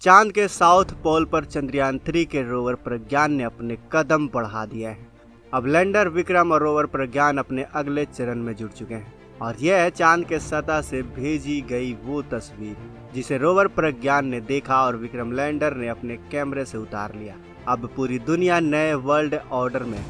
चांद के south pole पर चंद्रयान 3 के रोवर प्रज्ञान ने अपने कदम बढ़ा दिए हैं। अब लैंडर विक्रम और रोवर प्रज्ञान अपने अगले चरण में जुड़ चुके हैं और यह है चांद के सतह से भेजी गई वो तस्वीर जिसे रोवर प्रज्ञान ने देखा और विक्रम लैंडर ने अपने कैमरे से उतार लिया। अब पूरी दुनिया नए वर्ल्ड ऑर्डर में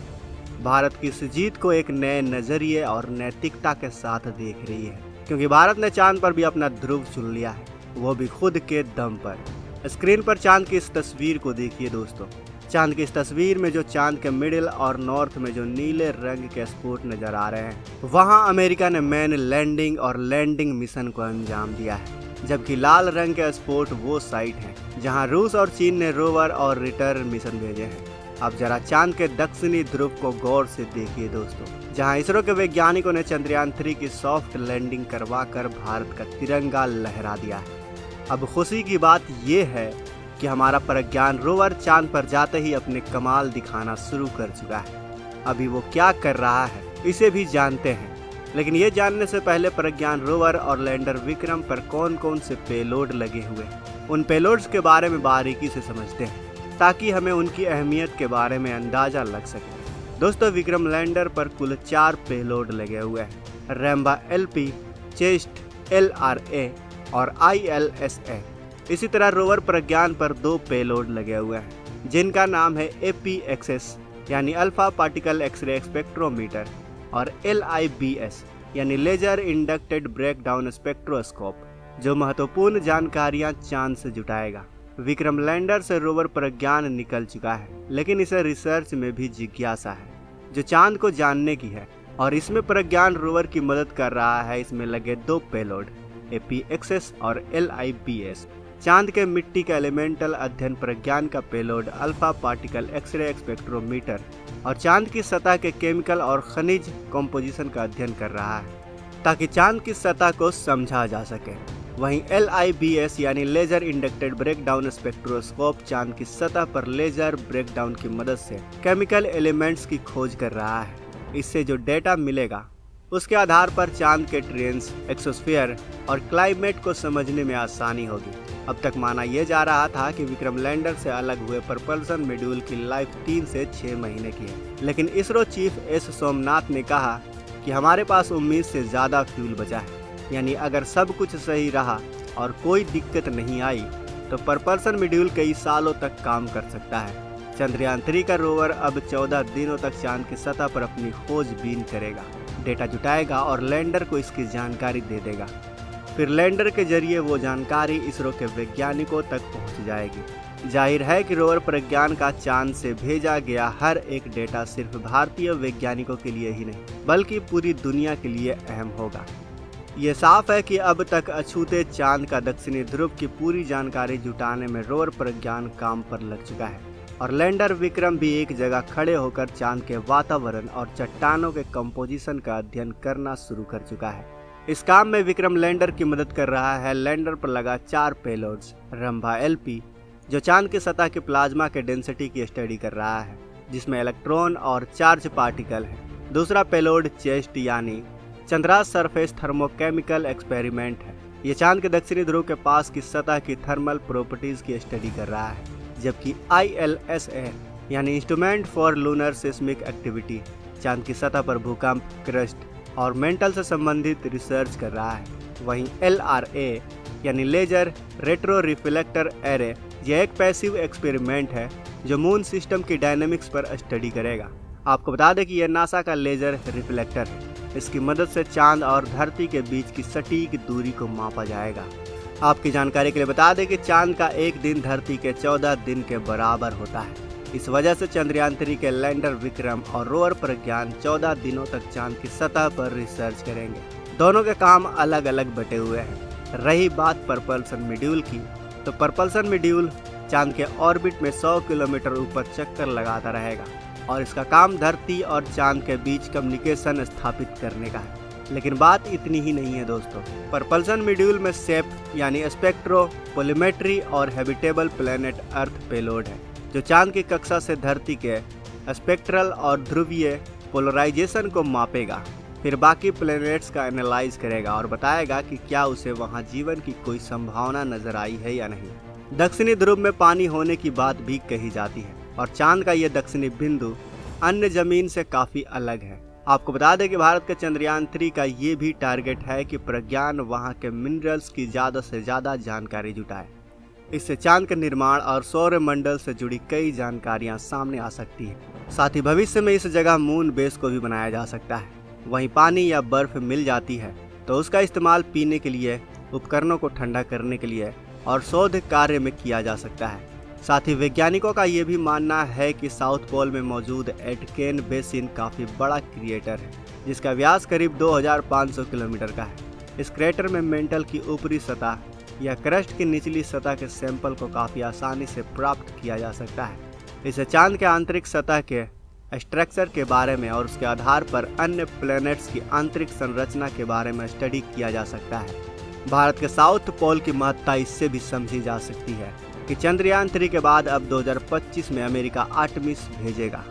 भारत की इस जीत को एक नए नजरिए और नैतिकता के साथ देख रही है, क्योंकि भारत ने चांद पर भी अपना ध्रुव चुन लिया है, वो भी खुद के दम पर। स्क्रीन पर चांद की इस तस्वीर को देखिए दोस्तों। चांद की इस तस्वीर में जो चांद के मिडिल और नॉर्थ में जो नीले रंग के स्पॉट नजर आ रहे हैं, वहां अमेरिका ने मैन लैंडिंग और लैंडिंग मिशन को अंजाम दिया है, जबकि लाल रंग के स्पॉट वो साइट हैं जहां रूस और चीन ने रोवर और रिटर्न मिशन भेजे हैं। अब जरा चांद के दक्षिणी ध्रुव को गौर से देखिए दोस्तों, जहां इसरो के वैज्ञानिकों ने चंद्रयान 3 की सॉफ्ट लैंडिंग करवाकर भारत का तिरंगा लहरा दिया है। अब खुशी की बात यह है कि हमारा प्रज्ञान रोवर चांद पर जाते ही अपने कमाल दिखाना शुरू कर चुका है। अभी वो क्या कर रहा है इसे भी जानते हैं, लेकिन ये जानने से पहले प्रज्ञान रोवर और लैंडर विक्रम पर कौन कौन से पेलोड लगे हुए हैं, उन पेलोड्स के बारे में बारीकी से समझते हैं ताकि हमें उनकी अहमियत के बारे में अंदाजा लग सके। दोस्तों, विक्रम लैंडर पर कुल 4 पेलोड लगे हुए हैं, रैम्बा LP, चेस्ट LRA और ILSA। इसी तरह रोवर प्रज्ञान पर 2 पेलोड लगे हुए हैं जिनका नाम है APXS यानी अल्फा पार्टिकल एक्सरे स्पेक्ट्रोमीटर और LIBS यानी लेजर इंडक्टेड ब्रेकडाउन स्पेक्ट्रोस्कोप, जो महत्वपूर्ण जानकारियां चांद से जुटाएगा। विक्रम लैंडर से रोवर प्रज्ञान निकल चुका है, लेकिन इसे रिसर्च में भी जिज्ञासा है जो चांद को जानने की है, और इसमें प्रज्ञान रोवर की मदद कर रहा है। इसमें लगे 2 पेलोड APXS और LIBS। चांद के मिट्टी का एलिमेंटल अध्ययन प्रज्ञान का payload alpha particle x-ray spectrometer और चांद की सतह के केमिकल और खनिज कंपोजिशन का अध्ययन कर रहा है ताकि चांद की सतह को समझा जा सके। वहीं LIBS यानी लेजर इंडक्टेड ब्रेकडाउन स्पेक्ट्रोस्कोप चांद की सतह पर लेजर ब्रेकडाउन की मदद से केमिकल एलिमेंट्स की खोज कर रहा है। इससे जो डेटा मिलेगा उसके आधार पर चांद के ट्रेंड्स, एक्सोस्फीयर और क्लाइमेट को समझने में आसानी होगी। अब तक माना यह जा रहा था कि विक्रम लैंडर से अलग हुए प्रपल्सन मॉड्यूल की लाइफ 3 से 6 महीने की है, लेकिन इसरो चीफ S सोमनाथ ने कहा कि हमारे पास उम्मीद से ज़्यादा फ्यूल बचा है, यानी अगर सब कुछ सही रहा और कोई दिक्कत नहीं आई तो प्रपल्सन मॉड्यूल कई सालों तक काम कर सकता है। चंद्रयान 3 का रोवर अब 14 दिनों तक चांद की सतह पर अपनी खोजबीन करेगा, डेटा जुटाएगा और लैंडर को इसकी जानकारी दे देगा। फिर लैंडर के जरिए वो जानकारी इसरो के वैज्ञानिकों तक पहुंच जाएगी। जाहिर है कि रोवर प्रज्ञान का चांद से भेजा गया हर एक डेटा सिर्फ भारतीय वैज्ञानिकों के लिए ही नहीं बल्कि पूरी दुनिया के लिए अहम होगा। ये साफ है कि अब तक अछूते चांद का दक्षिणी ध्रुव की पूरी जानकारी जुटाने में रोवर प्रज्ञान काम पर लग चुका है और लैंडर विक्रम भी एक जगह खड़े होकर चांद के वातावरण और चट्टानों के कंपोजिशन का अध्ययन करना शुरू कर चुका है। इस काम में विक्रम लैंडर की मदद कर रहा है। लैंडर पर लगा 4 पेलोड्स, रंभा LP जो चांद की सतह के प्लाज्मा के डेंसिटी की स्टडी कर रहा है, जिसमें इलेक्ट्रॉन और चार्ज पार्टिकल है। दूसरा पेलोड चेस्ट यानी चंद्रास सरफेस थर्मोकेमिकल एक्सपेरिमेंट है। ये चांद के दक्षिणी ध्रुव के पास की सतह की थर्मल प्रॉपर्टीज की स्टडी कर रहा है। जबकि ILSA यानी instrument for lunar seismic activity चांद की सतह पर भूकंप, क्रस्ट और मेंटल से संबंधित रिसर्च कर रहा है। वहीं LRA यानी लेजर रेट्रो रिफ्लेक्टर एरे, यह एक पैसिव एक्सपेरिमेंट है जो मून सिस्टम की डायनेमिक्स पर स्टडी करेगा। आपको बता दें कि यह नासा का लेजर रिफ्लेक्टर है। इसकी मदद से चांद और धरती के बीच की सटीक दूरी को मापा जाएगा। आपकी जानकारी के लिए बता दें कि चांद का एक दिन धरती के 14 दिन के बराबर होता है। इस वजह से चंद्रयान 3 के लैंडर विक्रम और रोवर प्रज्ञान 14 दिनों तक चांद की सतह पर रिसर्च करेंगे। दोनों के काम अलग अलग बटे हुए हैं। रही बात प्रपल्सन मॉड्यूल की, तो प्रपल्सन मॉड्यूल चांद के ऑर्बिट में 100 किलोमीटर ऊपर चक्कर लगाता रहेगा और इसका काम धरती और चांद के बीच कम्युनिकेशन स्थापित करने का है। लेकिन बात इतनी ही नहीं है दोस्तों। प्रपल्सन मॉड्यूल में SEP यानी स्पेक्ट्रो पोलिमेट्री और हैबिटेबल प्लेनेट अर्थ पेलोड है, जो चांद की कक्षा से धरती के स्पेक्ट्रल और ध्रुवीय पोलराइजेशन को मापेगा। फिर बाकी प्लैनेट्स का एनालाइज करेगा और बताएगा कि क्या उसे वहां जीवन की कोई संभावना नजर आई है या नहीं। दक्षिणी ध्रुव में पानी होने की बात भी कही जाती है और चांद का यह दक्षिणी बिंदु अन्य जमीन से काफी अलग है। आपको बता दें कि भारत के चंद्रयान 3 का ये भी टारगेट है कि प्रज्ञान वहां के मिनरल्स की ज्यादा से ज्यादा जानकारी जुटाए। इससे चांद के निर्माण और सौर मंडल से जुड़ी कई जानकारियां सामने आ सकती है। साथ ही भविष्य में इस जगह मून बेस को भी बनाया जा सकता है। वहीं पानी या बर्फ मिल जाती है तो उसका इस्तेमाल पीने के लिए, उपकरणों को ठंडा करने के लिए और शोध कार्य में किया जा सकता है। साथ ही वैज्ञानिकों का ये भी मानना है कि साउथ पोल में मौजूद एटकेन बेसिन काफ़ी बड़ा क्रिएटर है जिसका व्यास करीब 2500 किलोमीटर का है। इस क्रेटर में मेंटल की ऊपरी सतह या क्रस्ट की निचली सतह के सैंपल को काफ़ी आसानी से प्राप्त किया जा सकता है। इसे चांद के आंतरिक सतह के स्ट्रक्चर के बारे में और उसके आधार पर अन्य प्लैनेट्स की आंतरिक संरचना के बारे में स्टडी किया जा सकता है। भारत के साउथ पोल की महत्ता इससे भी समझी जा सकती है कि चंद्रयान 3 के बाद अब 2025 में अमेरिका आर्टेमिस भेजेगा,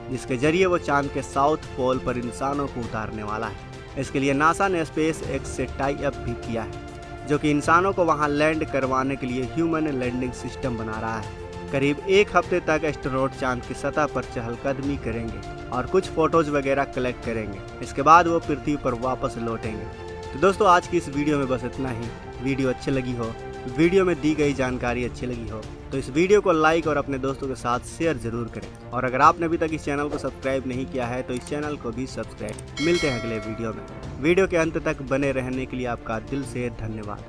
जिसके जरिए वो चांद के साउथ पोल पर इंसानों को उतारने वाला है। इसके लिए नासा ने SpaceX से टाई अप भी किया है, जो कि इंसानों को वहां लैंड करवाने के लिए ह्यूमन लैंडिंग सिस्टम बना रहा है। करीब 1 हफ्ते तक एस्ट्रोनॉट चांद की सतह पर चहलकदमी करेंगे और कुछ फोटोज वगैरह कलेक्ट करेंगे। इसके बाद वो पृथ्वी पर वापस लौटेंगे। तो दोस्तों, आज की इस वीडियो में बस इतना ही। वीडियो अच्छी लगी हो, वीडियो में दी गई जानकारी अच्छी लगी हो तो इस वीडियो को लाइक और अपने दोस्तों के साथ शेयर जरूर करें। और अगर आपने अभी तक इस चैनल को सब्सक्राइब नहीं किया है तो इस चैनल को भी सब्सक्राइब। मिलते हैं अगले वीडियो में। वीडियो के अंत तक बने रहने के लिए आपका दिल से धन्यवाद।